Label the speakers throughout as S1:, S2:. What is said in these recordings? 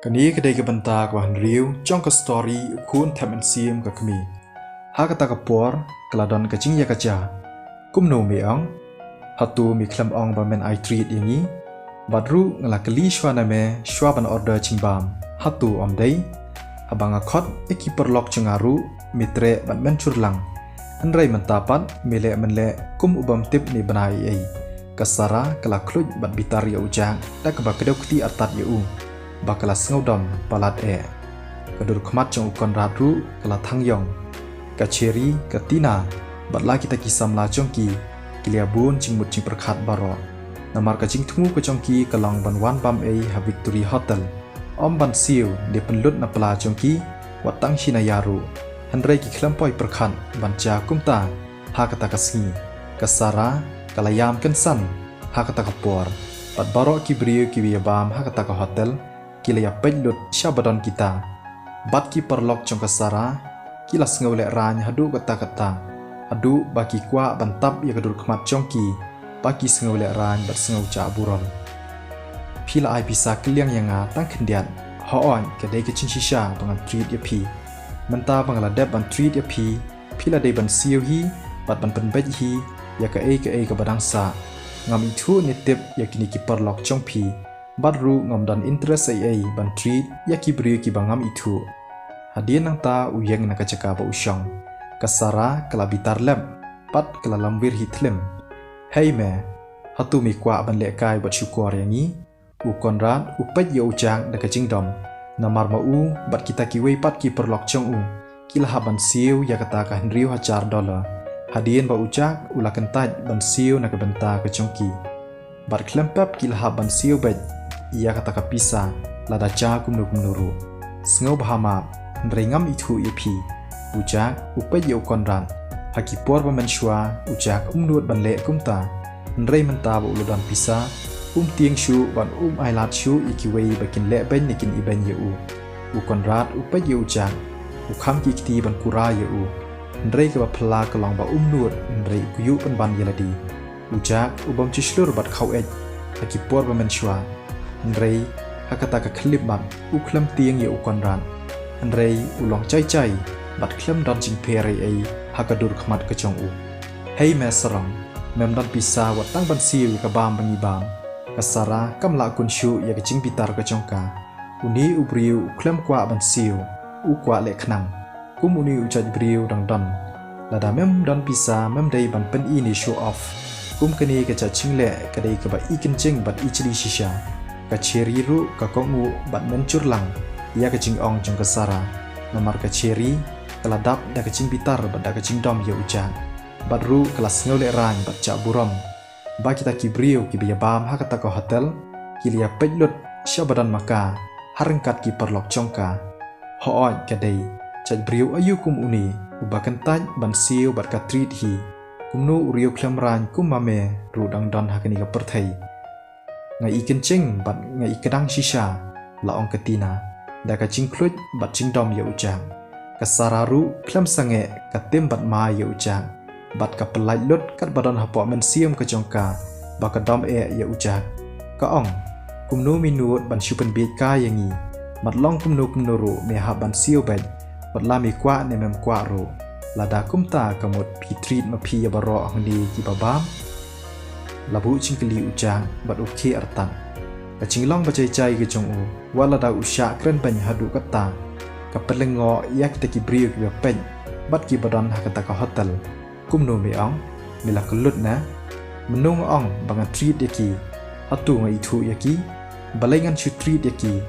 S1: กันนี้ก็ได้กับบรรดากว่าหันเรียวจ้องกับสตอรี่คุ้นแทมอันเซียมกับขมีหากตากระปวร์กระดอนกับจิงยากระจากุ่มโนมีอ่องฮัตตูมีคลำอ่องบะเมนไอทรีดอย่างนี้บัดรู้งลักลีชวานาเมชวาบันออเดอร์ชิงบามฮัตตูอมได้ฮับังอคอดเอกิปร์ล็อกจงอารุมิเตรบัดเมนชุดลังอันไรมันตาปัดมีเละมันเละกุมอุบัมติบในบนายกัสระกลักคลุดบัดบิตาริยอุจางและกบักกระดกที่อัตัดยูบักกะลาสงดมปาลัดกระดูกขมัดจงอุกรราดรู้กะลาทั้งยองกะเชรีกะตีนาบัดลากิตากิสัมลาจงกีกิเลียบุนจิงมุดจิงประคัดบารอนามาร์กะจิงทุ่งกะจงกีกะลองบันวันบัมฮาวิกตอรีโฮเทลอมบันซิวเดปนลุดนับปลาจงกีวัดตั้งชินายารุฮันเรกิคลัมปอยประคันบันจากุมตาฮากตากะสงีกะสาระกะลายามกันสันฮากตากะปวร์บัดบารอกิบริวกิวิยาบามฮากตากะโฮเทลKilaya pelut syabadon kita, bat ki perlok jong kasara, kilas ngawle rany hadu kata-kata, hadu baki kwa bantap ya kedur kemat jongki, baki ngawle rany bat ngaw ca buron. Pila ai bisa keliang yang tang kendian, hoon kedai kecing shisha bangan treat ya pi, menta bangaladep ban treat ya pi, pila dai ban siu hi, bat ban penbej hi, ya ke badang sa, ngam itu nitip ya kini ki perlok jong pi. Bad ru ngam dan interest ban treat ya kibri ki bangam itu hadian nang ta uyeng nak caka ba usyong kasara kalabitar lem pat kalalambir hitlem hey me hatu mi kwa ban le kai bat syukur yang ni u konrad u pet ya ujang dak jingdom namar ma u bat kita kiwei pat ki perlok chong u kilah ban siu ya kata ka $100 hadian ba ujak ulakan taj ban siu nak benta ke chongki bat klempap kilah ban siu bet ia kata kapisa lada ja kumnuru sngau bahama nringam itu ipi ujak upay yo konran hakipor pamenshwa ujak umnut banle kumta nrei menta ba uludan pisa tieng shu ban ailat shu ikiwei bakin le ben nikin iben yo u konrat upay yo ujak kham kikti ban kura yo nrei ka phla ka long ba umnut nrei kuyu pan ban yeladi ujak ubam chishlur bat khau hakipor pamenshwa Andrei hakata ka klip bat uklam tiang ya ukonran Andrei ulong cai bat klam don jing pere hakadur khmat ka chong u hey me sarang mem don pisa wat tang ban siu ka bam bangi bam kasara kamla kun shu ya ka jing pitar ka chong ka uni ubriu uklam kwa ban siu u kwa le khnang kum uni uchaj briu dang don lada mem don pisa mem dei ban pen ni show off kum kani ka cha ching le ka dei ka ba ikin jing bat ichli shisha kaceri ru kakongu bat mencur lang ia kecing ong jong kesara nomor kaceri keladap da kecing bitar bat da kecing dom ya ujan bat ru kelas ngole rang bat cak burom ba kita kibriu kibiya bam hakata ko hotel kilia pejlut syabadan maka harengkat ki perlok jongka hooj kadai cak briu ayu kum uni ubakan taj ban siu bat ka treat hi kumnu uriu klam rang kum mame ru dang don hakani ka perthai ngai ikan ceng bat ngai ikadang shisha la ong katina da ka cing klut bat cing dom ya ujang kasararu klam sange katem bat ma ya ujang bat ka pelai lut kat badan hapo men siam ka jongka ba ka dom ya ujang ka ong kumnu minut ban shupen bi ka yangi mat long kumnu ru me ha ban siu bet bat la mi kwa ne mem kwa ru la da kumta kamut pi treat ma pi ya baro handi ki babam labu cingkeli ujang bat uke artan kacing long bacai-cai ke jong u wala da usya kren ban hadu kata kapelengo yak te ki briu ki pen bat ki badan hakata ka hotel kumno me ong mila kelut na menung ong banga treat yaki hatu ngai thu yaki balengan chu treat yaki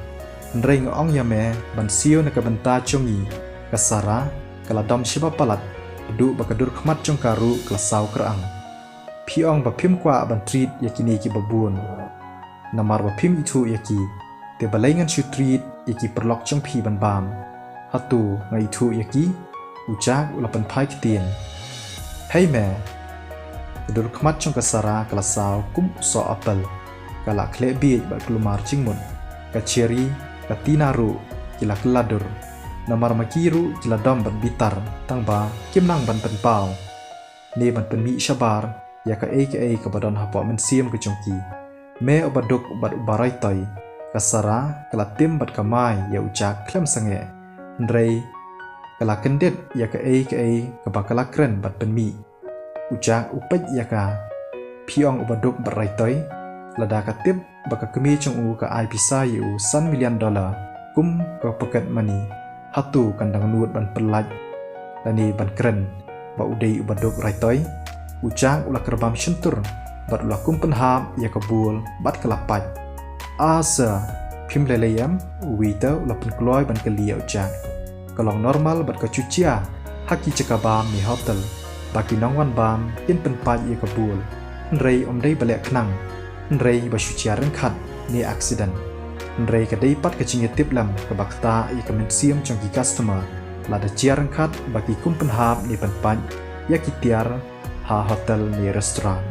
S1: nreng ong ya me ban sio na ka banta chongi kasara kala dom shiba palat du bakadur khmat chong karu klasau krangพี่องบะพิมกว่าบันทรีดยากินีกิบบุนนามาร์บะพิมอิทูยากิแต่บะไลงันชูทรีดยากิปรล็อกจังพีบันบามฮัตตูไงอิทูยากิอุจากอุลปันพายกเตียนให้แม่กระดูกมัดจงกษารากระสาวกุ้มสออัปเปิลกะละเคลบีดบักลุมาร์จิงมุนกะเชอรีกะตีนารุกิลักลาดุรนามาร์มากิรุกิลาดอมบันบิตาร์ตั้งบาเก็มนังบันเป็นเปล่าเนบันเป็นมิชาบาร์ยาka badan hapo men siam ke jongki me obaduk bad ubarai tai kasara kala tim bat kamai ya ucak klem sange ndrei kala kendet ya ka bakala kren bat penmi ucak upej ya ka piong ubaduk beraitoi lada ka tip baka kemi chung u ka ai pisa yu $1 million kum ka pocket money hatu kandang nuut ban pelaj lani ban kren ba udai ubaduk raitoi ucak ulah kerbam sentur bat ulah kum penhab ya kabul bat kelapaj asa phim lelayam wita ulah penkloi ban kelia ucak kalong normal bat kecucia haki cekabam mi hotel baki nongwan bam yen penpaj ya kabul nrei omdei balek knang nrei basucia rengkhat ni accident nrei kadai pat kecing tip lam ke bakta ya kemensiam chongki customer lada cia rengkhat baki kum penhab ni penpaj ya kitiar ha hotel ni restoran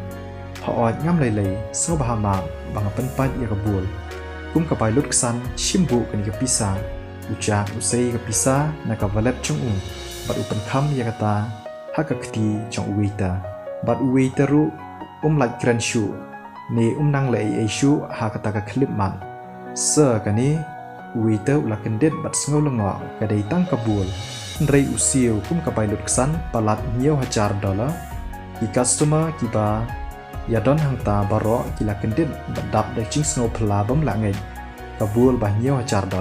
S1: ha ot ngam lei so bahama bang penpaj ya kabul kum kapai lut kesan shimbu kani ke pisa ucak usai ke pisa na ka valet chung bat upen kham ya kata ha ka kti chong uita bat uita ru laj kran shu ni nang lei shu ha kata ka klip man se kani uita ula kendet bat sngo lengo kadai tang kabul nrei usiu kum kapai lut kesan palat $1,000 ki customer ki ba ya don hang ta baro kila kendet badap da ching snow pla bam la ngai kabul ba $1,000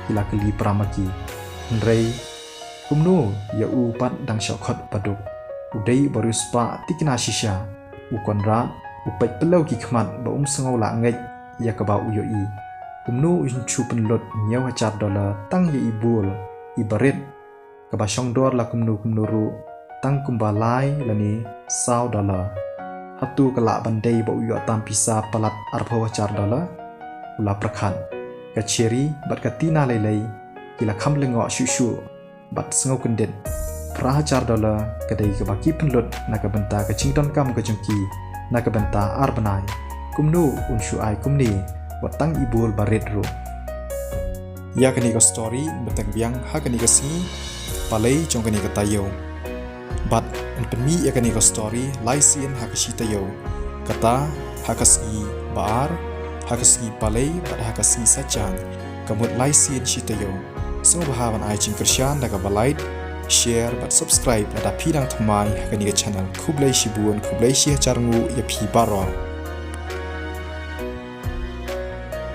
S1: kila keli pramaki nrei kumnu ya u pat dang shokot paduk udai baru spa tikna shisha u konra upet pelau ki khmat ba snow la ngai ya ka ba uyoi kumnu chu penlot $1,000 tang ye ibul ibaret ka ba shongdor la kumnu ru tang kumbalai lani $100 hatu kelak bandai ba uyo tam pisa palat $4,000 ula prakhan ka cherry bat katina lelei kila kham lengo shushu bat sngo kendet $4,000 kadai ka baki penlut na ka benta ka chington kam ka jungki na ka benta arbanai kumnu unshu ai kumni watang ibul baret ru ya kani ka story betang biang ha kani ka si palai chong kani ka tayo bat en penmi ya kani ka story laisien hakashi tayo kata hakasi baar hakasi palai bat hakasi sachan kamut laisien shi tayo so bahawan ai ching kershan daga balait share bat subscribe ada pidang thamai hakani ka channel khublai shibun khublai shi charngu ya phi baro